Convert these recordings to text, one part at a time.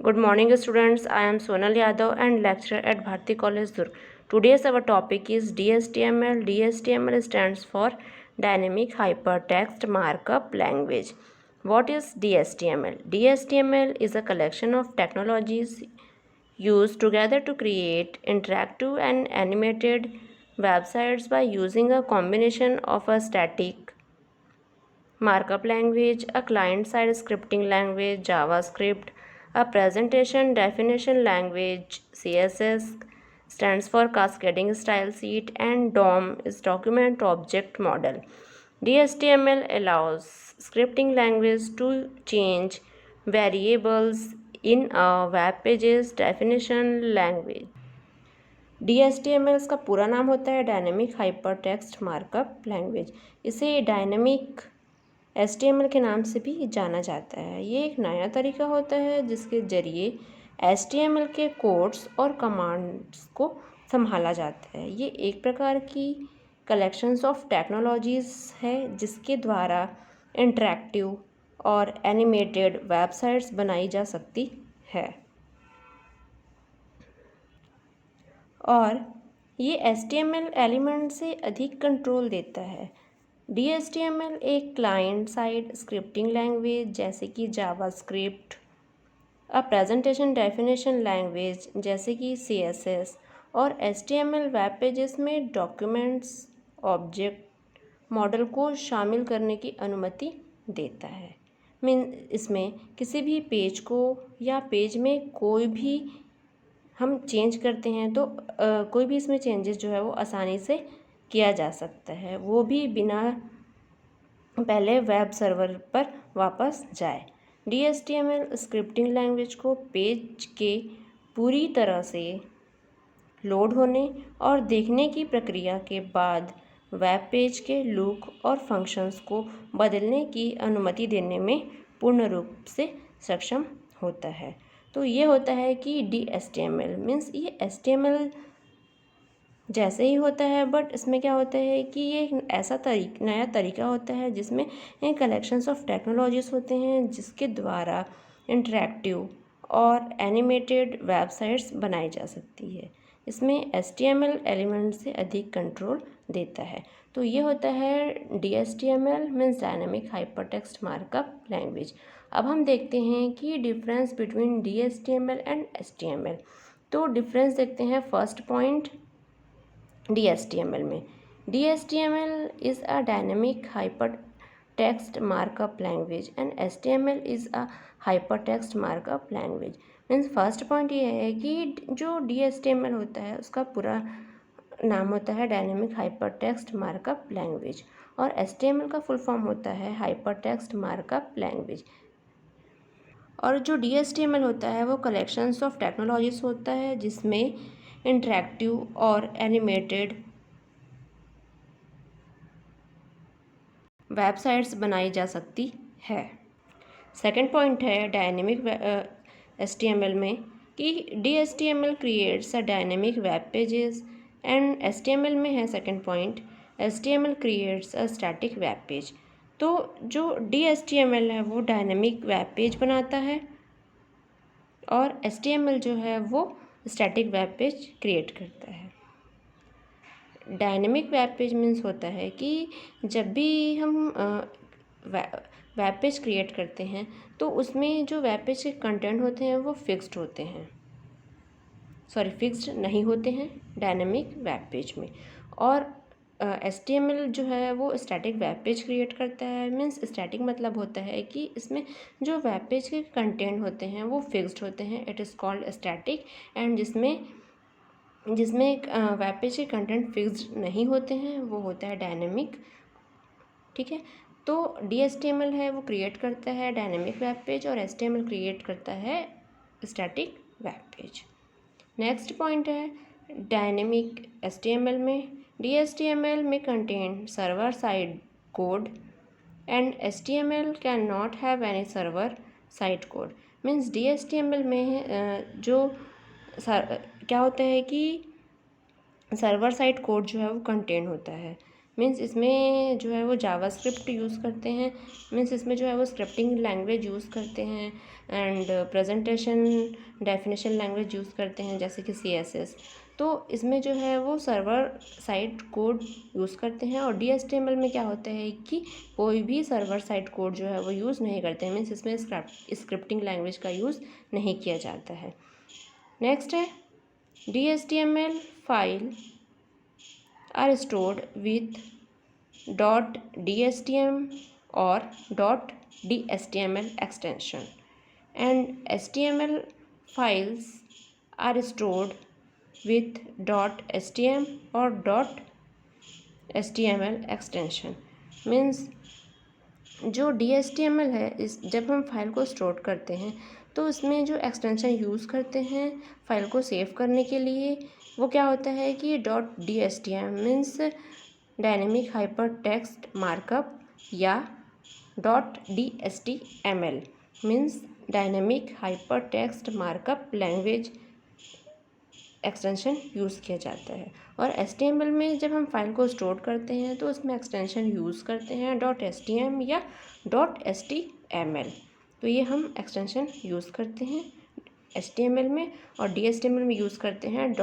Good morning, students. I am Sonal Yadav and lecturer at Bharti College, Durg. Today's our topic is DSTML. DSTML stands for Dynamic Hypertext Markup Language. What is DSTML? DSTML is a collection of technologies used together to create interactive and animated websites by using a combination of a static markup language, a client-side scripting language, JavaScript, a presentation definition language, CSS stands for Cascading Style Sheet, and DOM is Document Object Model. DSTML allows scripting language to change variables in a web pages definition language. DSTML इसका पूरा नाम होता है dynamic hyper text markup language. इसे dynamic HTML के नाम से भी जाना जाता है। ये एक नया तरीका होता है जिसके ज़रिए HTML के कोड्स और कमांड्स को संभाला जाता है। ये एक प्रकार की कलेक्शंस ऑफ टेक्नोलॉजीज़ है जिसके द्वारा इंटरेक्टिव और एनिमेटेड वेबसाइट्स बनाई जा सकती है और ये HTML एलिमेंट से अधिक कंट्रोल देता है। DSTML एक क्लाइंट साइड स्क्रिप्टिंग लैंग्वेज जैसे कि JavaScript, a presentation definition language जैसे कि CSS और HTML वेब पेजेस में डॉक्यूमेंट्स ऑब्जेक्ट मॉडल को शामिल करने की अनुमति देता है। इसमें किसी भी पेज को या पेज में कोई भी हम चेंज करते हैं तो कोई भी इसमें चेंजेस जो है वो आसानी से किया जा सकता है, वो भी बिना पहले वेब सर्वर पर वापस जाए। DSTML स्क्रिप्टिंग लैंग्वेज को पेज के पूरी तरह से लोड होने और देखने की प्रक्रिया के बाद वेब पेज के लुक और फंक्शंस को बदलने की अनुमति देने में पूर्ण रूप से सक्षम होता है। तो ये होता है कि DSTML मीन्स ये HTML जैसे ही होता है, बट इसमें क्या होता है कि ये एक ऐसा नया तरीका होता है जिसमें कलेक्शंस ऑफ टेक्नोलॉजीज़ होते हैं जिसके द्वारा इंटरेक्टिव और एनिमेटेड वेबसाइट्स बनाई जा सकती है। इसमें HTML एलिमेंट से अधिक कंट्रोल देता है। तो ये होता है DSTML means dynamic hypertext markup language. अब हम देखते हैं कि difference between DSTML and HTML। तो डिफरेंस देखते हैं फर्स्ट पॉइंट DSTML में। DSTML is a dynamic hypertext markup language and HTML is a hypertext markup language। Means first point ये है कि जो DSTML होता है उसका पूरा नाम होता है डायनेमिक हाइपरटेक्स्ट मार्कअप लैंग्वेज और HTML का फुल फॉर्म होता है हाइपरटेक्स्ट मार्कअप लैंग्वेज। और जो DSTML होता है वो कलेक्शंस ऑफ टेक्नोलॉजीज होता है जिसमें इंटरेक्टिव और एनिमेटेड वेबसाइट्स बनाई जा सकती है। सेकंड पॉइंट है डायनेमिक HTML में कि DSTML creates a dynamic web pages and HTML में है second point HTML creates a static web page. तो जो DSTML है वो डायनेमिक वेब पेज बनाता है और HTML जो है वो स्टैटिक वेब पेज क्रिएट करता है। डायनेमिक वेब पेज मीन्स होता है कि जब भी हम वेब पेज क्रिएट करते हैं तो उसमें जो वेब पेज के कंटेंट होते हैं वो फिक्स्ड होते हैं, फिक्स्ड नहीं होते हैं डायनेमिक वेब पेज में। और HTML जो है वो स्टैटिक वेब पेज क्रिएट करता है। मीन्स स्टैटिक मतलब होता है कि इसमें जो वेब पेज के कंटेंट होते हैं वो फिक्स्ड होते हैं, it is called static. And जिसमें वेब पेज के कंटेंट फिक्स्ड नहीं होते हैं वो होता है डायनेमिक। ठीक है, तो DSTML है वो क्रिएट करता है डायनेमिक वेब पेज और HTML क्रिएट करता है static web page. Next point है डायनेमिक HTML में DSTML में contain server side code and HTML can not have any server side code. Means DSTML में जो क्या होता है कि सर्वर साइड कोड जो है वो कंटेन होता है, मीन्स इसमें जो है वो जावास्क्रिप्ट यूज़ करते हैं, मीन्स इसमें जो है वो स्क्रिप्टिंग लैंग्वेज यूज़ करते हैं and presentation definition language use करते हैं जैसे कि CSS। तो इसमें जो है वो सर्वर साइड कोड यूज़ करते हैं। और DHTML में क्या होता है कि कोई भी सर्वर साइड कोड जो है वो यूज़ नहीं करते हैं, मीन्स इसमें स्क्रिप्टिंग लैंग्वेज का यूज़ नहीं किया जाता है। नेक्स्ट है DHTML file are stored with .dstm or .dhtml extension and HTML files are stored with .stm or .html extension। Means जो DHTML है, इस जब हम फाइल को स्टोर करते हैं तो इसमें जो एक्सटेंशन यूज़ करते हैं फाइल को सेव करने के लिए, वो क्या होता है कि .dstm means dynamic hyper text markup या .dhtml means dynamic hyper text markup language extension use किया जाता है। और HTML में जब हम फाइल को स्टोर करते हैं तो उसमें एक्सटेंशन यूज़ करते हैं .stm या .html। तो ये हम एक्सटेंशन यूज़ करते हैं HTML में, और DHTML में यूज़ करते हैं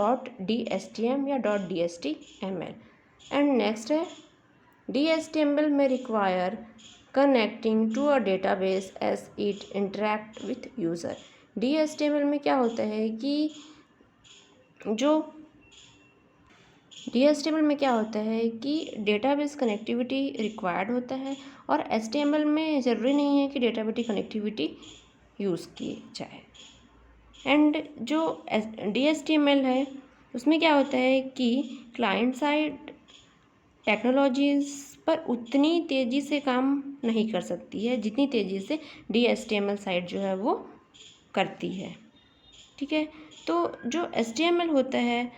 .dstm या .dhtml। एंड नेक्स्ट है DHTML में require connecting to a database as it interact with user. DHTML में क्या होता है कि जो DHTML में क्या होता है कि डेटाबेस कनेक्टिविटी रिक्वायर्ड होता है, और HTML में ज़रूरी नहीं है कि डेटाबेस कनेक्टिविटी यूज़ की जाए। एंड जो DHTML है उसमें क्या होता है कि क्लाइंट साइड टेक्नोलॉजीज़ पर उतनी तेज़ी से काम नहीं कर सकती है जितनी तेज़ी से DHTML साइट जो है वो करती है। ठीक है, तो जो HTML होता है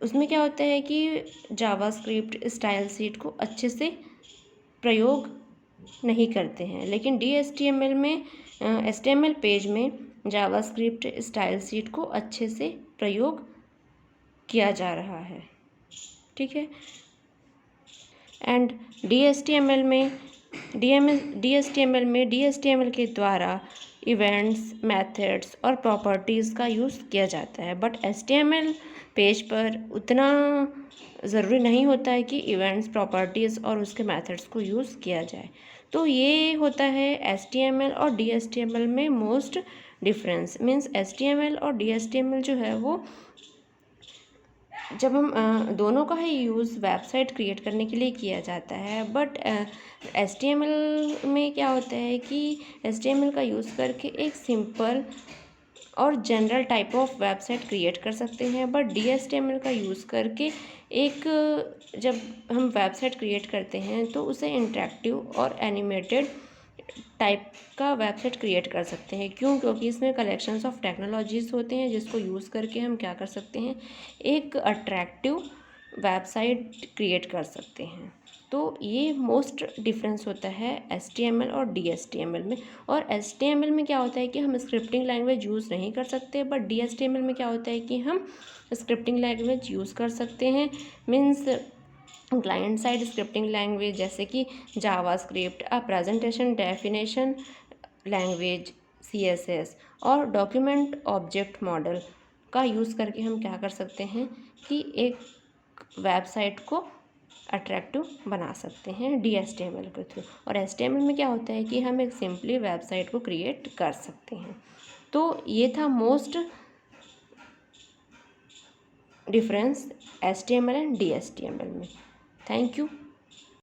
उसमें क्या होता है कि जावास्क्रिप्ट स्टाइल शीट को अच्छे से प्रयोग नहीं करते हैं, लेकिन DHTML में HTML पेज में जावास्क्रिप्ट स्टाइल शीट को अच्छे से प्रयोग किया जा रहा है। ठीक है, एंड DHTML में DHTML के द्वारा इवेंट्स मेथड्स और प्रॉपर्टीज़ का यूज़ किया जाता है, बट HTML पेज पर उतना ज़रूरी नहीं होता है कि इवेंट्स प्रॉपर्टीज़ और उसके मेथड्स को यूज़ किया जाए। तो ये होता है HTML और DHTML में मोस्ट डिफरेंस। मीन्स HTML और DHTML जो है वो जब हम दोनों का ही यूज़ वेबसाइट क्रिएट करने के लिए किया जाता है, बट HTML में क्या होता है कि HTML का यूज़ करके एक सिंपल और general type of website create कर सकते हैं, बट DHTML का यूज़ करके एक जब हम वेबसाइट क्रिएट करते हैं तो उसे इंटरेक्टिव और एनिमेटेड टाइप का वेबसाइट क्रिएट कर सकते हैं। क्यों? क्योंकि इसमें कलेक्शंस ऑफ टेक्नोलॉजीज़ होते हैं जिसको यूज़ करके हम क्या कर सकते हैं, एक अट्रैक्टिव वेबसाइट क्रिएट कर सकते हैं। तो ये मोस्ट डिफरेंस होता है HTML और DHTML में। और HTML में क्या होता है कि हम स्क्रिप्टिंग लैंग्वेज यूज़ नहीं कर सकते, बट DHTML में क्या होता है कि हम स्क्रिप्टिंग लैंग्वेज यूज़ कर सकते हैं। Means client side scripting language जैसे कि JavaScript, presentation definition language CSS और डॉक्यूमेंट ऑब्जेक्ट मॉडल का यूज़ करके हम क्या कर सकते हैं कि एक वेबसाइट को अट्रैक्टिव बना सकते हैं DHTML के थ्रू। और HTML में क्या होता है कि हम एक सिंपली वेबसाइट को क्रिएट कर सकते हैं। तो ये था most difference HTML and DHTML में। Thank you.